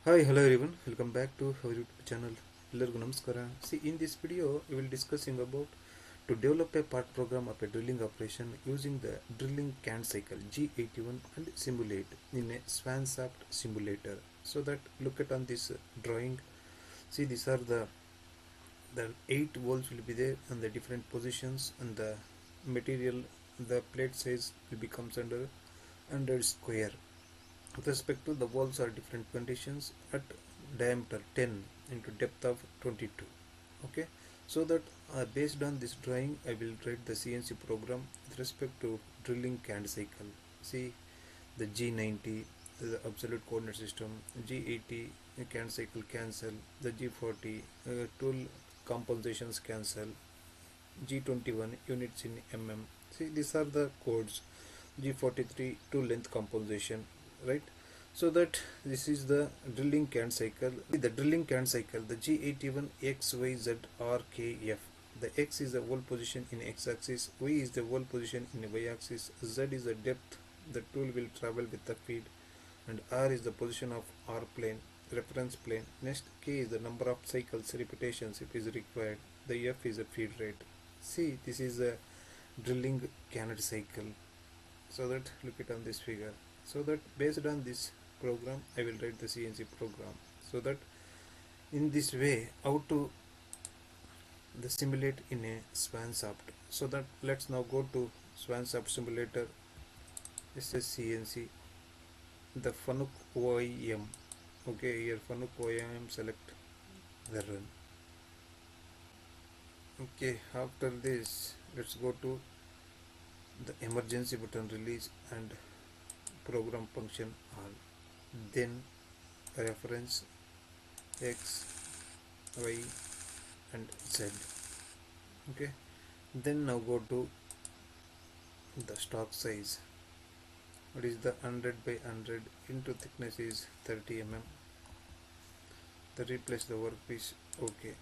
Hi, hello everyone. Welcome back to our YouTube channel. ಎಲ್ಲರಿಗೂ ನಮಸ್ಕಾರ. See, in this video, we will discussing about to develop a part program of a drilling operation using the drilling can cycle G81 and simulate in a Swansoft simulator. So that look at on this drawing. See, these are the 8 walls will be there and the different positions and the material, the plate size will becomes under 100 square. With respect to the walls are different conditions at diameter 10 into depth of 22. Okay, so that based on this drawing I will write the CNC program with respect to drilling can cycle. See, the G90 the absolute coordinate system, G80 can cycle cancel, the G40 tool compensations cancel, G21 units in mm. See, these are the codes. G43 tool length compensation, right? So that this is the drilling can cycle. The drilling can cycle, the G81 X, Y, Z, R, K, F. The X is the wall position in X axis, Y is the wall position in Y axis, Z is the depth the tool will travel with the feed, and R is the position of R plane, reference plane. Next, K is the number of cycles, repetitions if is required. The F is the feed rate. See, this is a drilling can cycle. So that look it on this figure. So that based on this program I will write the CNC program. So that in this way how to the simulate in a Swansoft. So that let's now go to Swansoft simulator. This is CNC, the Fanuc OIM. Okay, here Fanuc OIM, select the run. Okay, after this let's go to the emergency button, release and program function all, then reference X, Y and Z. Okay, then now go to the stock size. What is the 100 by 100 into thickness is 30 mm. The replace the workpiece. Okay,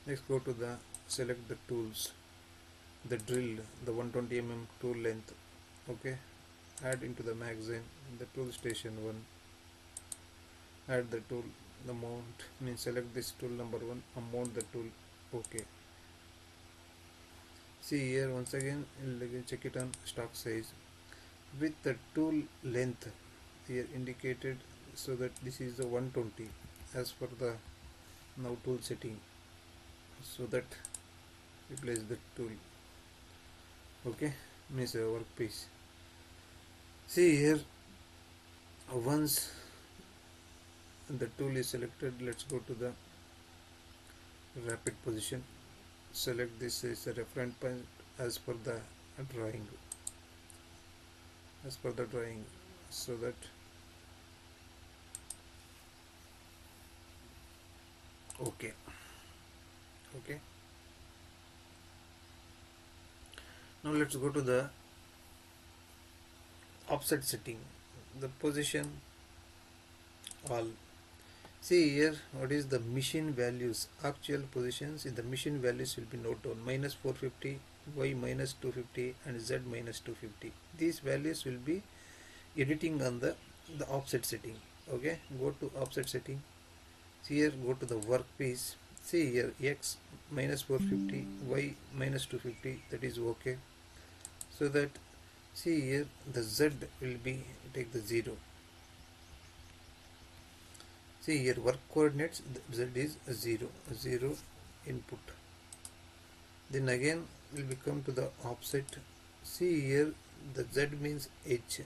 next go to the select the tools, the drill, the 120 mm tool length. Okay, add into the magazine, the tool station 1, add the tool, the mount, means select this tool number 1 and mount the tool. Okay, see here once again check it on stock size with the tool length here indicated, so that this is the 120 as per the now tool setting. So that replace the tool. Okay, means a workpiece. See here, once the tool is selected, let's go to the rapid position. Select this as a reference point as per the drawing. So that okay. Now let's go to the offset setting, the position all. See here what is the machine values, actual positions in the machine values will be noted down, minus 450, Y minus 250 and Z minus 250. These values will be editing on the offset setting. Okay, go to offset setting. See here, go to the workpiece. See here, X minus 450, Y minus 250, that is okay. So that see here the Z will be take the 0. See here work coordinates, Z is 0 input. Then again will become to the offset. See here the Z means H.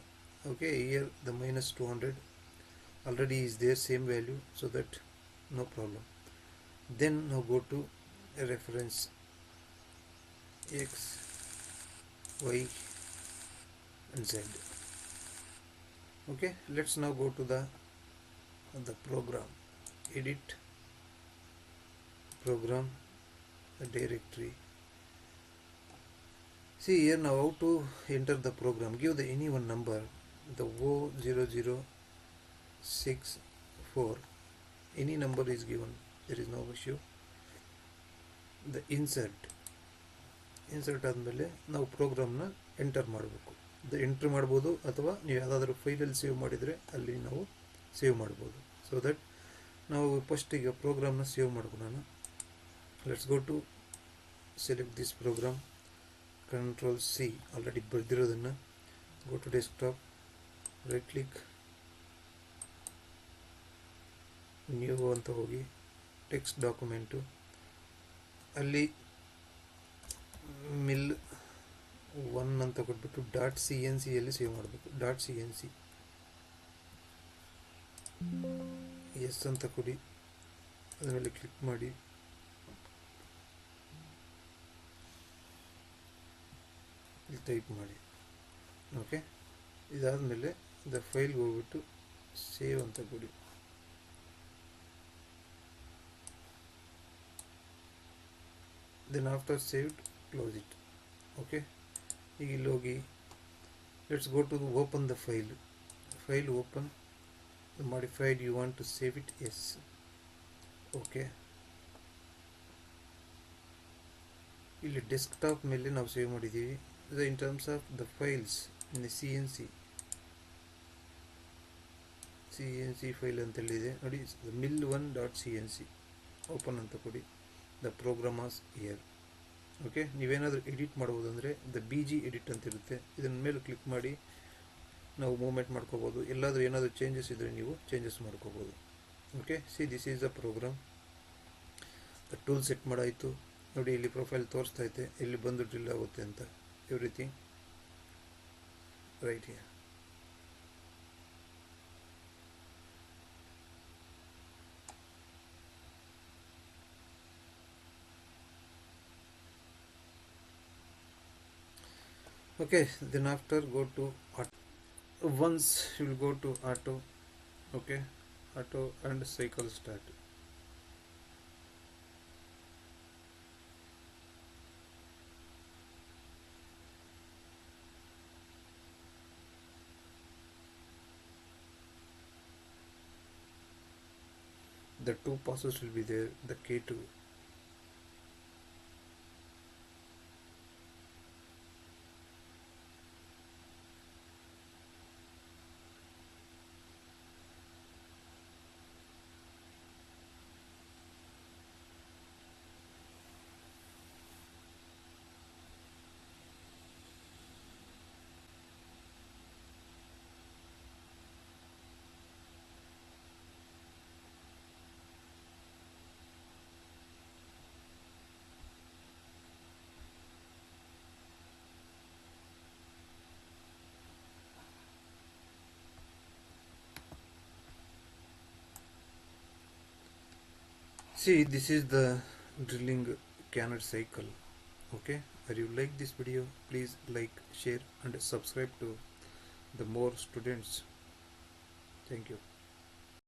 Okay, here the minus 200 already is there, same value, so that no problem. Then now go to a reference X, Y and Z. Okay, let's now go to the program, edit program, the directory. See here now how to enter the program. Give the any one number, the O0064, any number is given, there is no issue. The insert ಆದಮೇಲೆ ನಾವು ಪ್ರೋಗ್ರಾಮ್ನ enter ಮಾಡಬೇಕು. Entry ಮಾಡ್ಬೋದು ಅಥವಾ ನೀವು ಯಾವುದಾದ್ರೂ ಫೈಲಲ್ಲಿ save ಮಾಡಿದರೆ ಅಲ್ಲಿ ನಾವು ಸೇವ್ ಮಾಡ್ಬೋದು. ಸೊ ಸೊ ದಟ್ ನಾವು ಫಸ್ಟಿಗೆ ಪ್ರೋಗ್ರಾಮ್ನ ಸೇವ್ ಮಾಡ್ಕೊಳ್ಳೋಣ. Let's go to select this program, control C already ಬರೆದಿರೋದನ್ನು. Go to desktop, right click, new ಅಂತ ಹೋಗಿ ಟೆಕ್ಸ್ಟ್ ಡಾಕ್ಯುಮೆಂಟು, ಅಲ್ಲಿ ಮಿಲ್ 1 ಅಂತ ಕೊಟ್ಬಿಟ್ಟು .cnc ಯಲ್ಲಿ ಸೇವ್ ಮಾಡಬೇಕು. .cnc ಎಸ್ ಅಂತ ಕೊಡಿ, ಅದ್ರ ಮೇಲೆ ಕ್ಲಿಕ್ ಮಾಡಿ ಇಲ್ಲಿ ಟೈಪ್ ಮಾಡಿ. ಓಕೆ, ಇದಾದಮೇಲೆ ದ ಫೈಲ್ಗೆ ಹೋಗ್ಬಿಟ್ಟು ಸೇವ್ ಅಂತ ಕೊಡಿ. Then after saved close it. Okay, ಈಗ ಇಲ್ಲಿ ಹೋಗಿ let's go to open the file open modified you want to save it, yes. Okay, ಇಲ್ಲಿ ಡೆಸ್ಕ್ಟಾಪ್ ಮೇಲೆ ನಾವು ಸೇವ್ ಮಾಡಿದ್ದೀವಿ. In terms of the files in CNC file ಅಂತೇಳಿದೆ ನೋಡಿ, mill1.cnc open ಅಂತ ಕೊಡಿ. The program as here. Okay, ನೀವೇನಾದರೂ edit ಮಾಡ್ಬೋದು ಅಂದರೆ ದ BG ಎಡಿಟ್ ಅಂತ ಇರುತ್ತೆ, ಇದನ್ನ ಮೇಲೆ ಕ್ಲಿಕ್ ಮಾಡಿ ನಾವು ಮೂವ್ಮೆಂಟ್ ಮಾಡ್ಕೋಬೋದು. ಎಲ್ಲಾದರೂ ಏನಾದರೂ ಚೇಂಜಸ್ ಇದ್ದರೆ ನೀವು ಚೇಂಜಸ್ ಮಾಡ್ಕೋಬೋದು. Okay, see this is the program. Tool set ಮಾಡಾಯಿತು ನೋಡಿ, ಇಲ್ಲಿ ಪ್ರೊಫೈಲ್ ತೋರಿಸ್ತಾ ಐತೆ ಎಲ್ಲಿ ಬಂದು ಡ್ರಿಲ್ ಆಗುತ್ತೆ ಅಂತ. Everything right here. Okay, then after go to auto. Once you will go to auto, okay, auto and cycle start. The two passes will be there, the K2. See, this is the drilling canard cycle. Okay, if you like this video, please like, share and subscribe to the more students. Thank you.